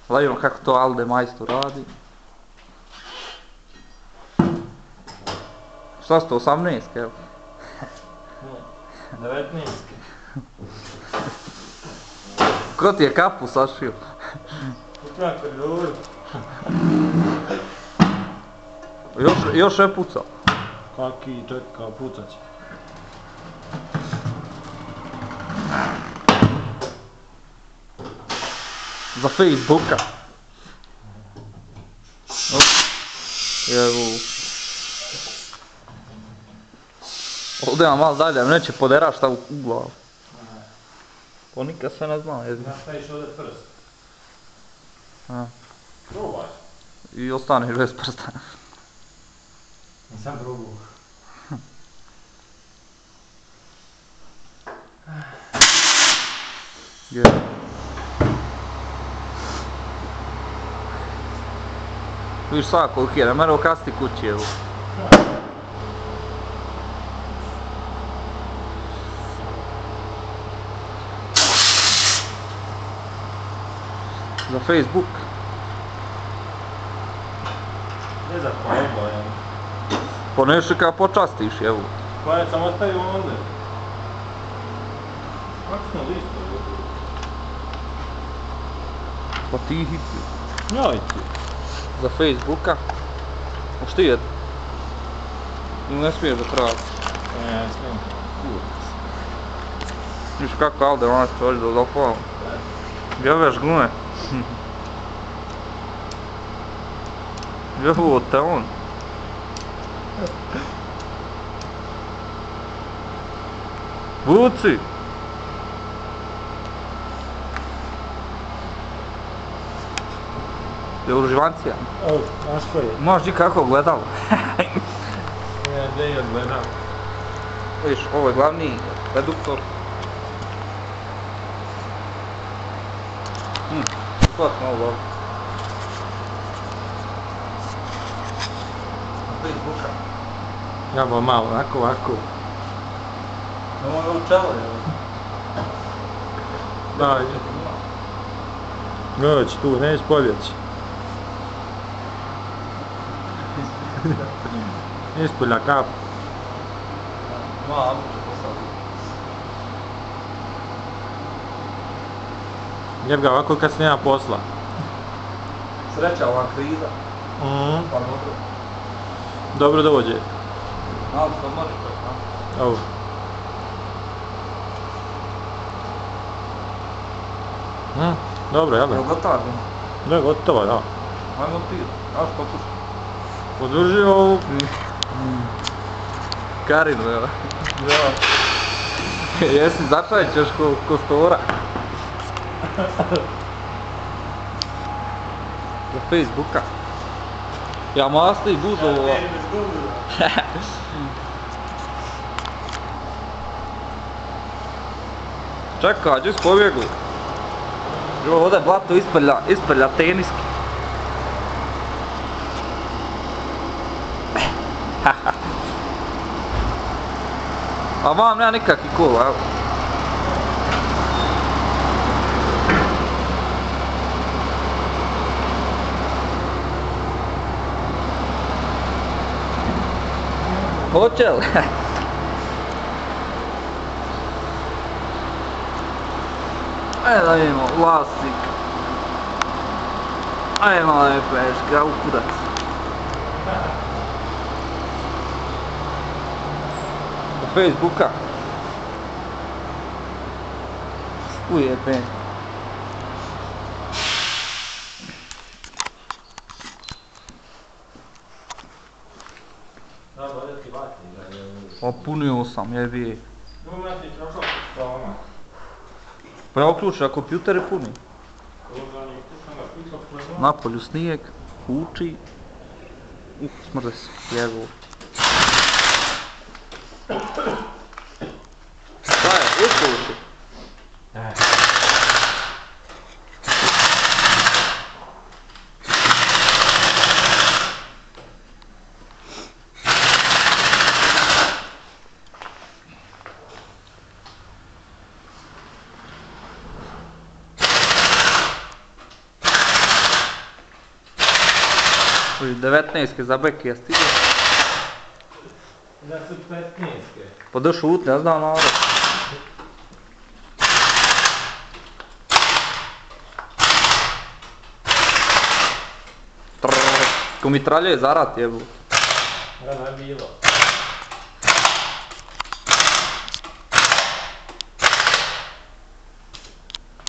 Da vidimo kako to Alde majstor radi. Šta ste, 18, evo? 19. Ko ti je kapu sašio? Upravo koridoru. Još je pucao. Kaki, čeka, pucat će. Za Facebooka. Evo. Ovdje vam malo dalje, neće poderaš šta u glavu. To nikad se ne zna, jedno. Nastaviš ovdje prst. A. Probaj. I ostaneš bez prsta. Nisam probao. Je. Viš sad koliko je, ne mene okasti kući, evo. Za Facebook. Ne za probao, ja. Pa nešto kada počastiš, evo. Pa je sam ostavio ovdje. Kako smo listo ovdje? Pa ti hitio. Njoj ti. Za Facebooka. Možeš ti jeti? Ili ne smiješ da traži? Ne smijem. Kurac. Viš kako Alde ona čovjek do dopala. Gledaš glume. Evo te on. Vuci! Je uživancija? O, znaš ko je? Možeš ti kako gledalo. Ne, gdje je gledao. Viš, ovo je glavni reduktor. Svat malo dobro. Na Facebooka. Ja bo malo, ovako. Nemoj ga u čelo, evo. Daj. Doći tu, neće pobjeći. Ispolja kap. Malo će posaditi. Jeb ga ovako kad se nema posla. Sreća ova kriza. Pa dobro. Dobro dođe. Malo što može to, a? Ovo. Dobro, jel da? Jel gotova? Da, gotovo, da. Ajmo ti, znaš pokušaj. Podrži ovu. Karinu, evo. Da. Jesi, začajit ćeš ko stora. Za Facebooka. Ja masti i buzovo. Čekaj, gdje si pobjegli? Evo ovdje blato isprlja teniski. A vam nema nikakvi kola, evo. Hoće li? Da vidimo, vlasnik. Ajmo lepeš, ga u kurac. Do Facebooka. Ujebe. Opunio sam, jebi. Pa ja uključim, a kompjuter je puni. Napolju snijeg, huči. Smrde se, jevo. Šta je, uključi? 19 za bek je stigao. Da su 15. Pa da šut, ne znam narod. Ko mitralje je zarat jebu. Rano je bilo.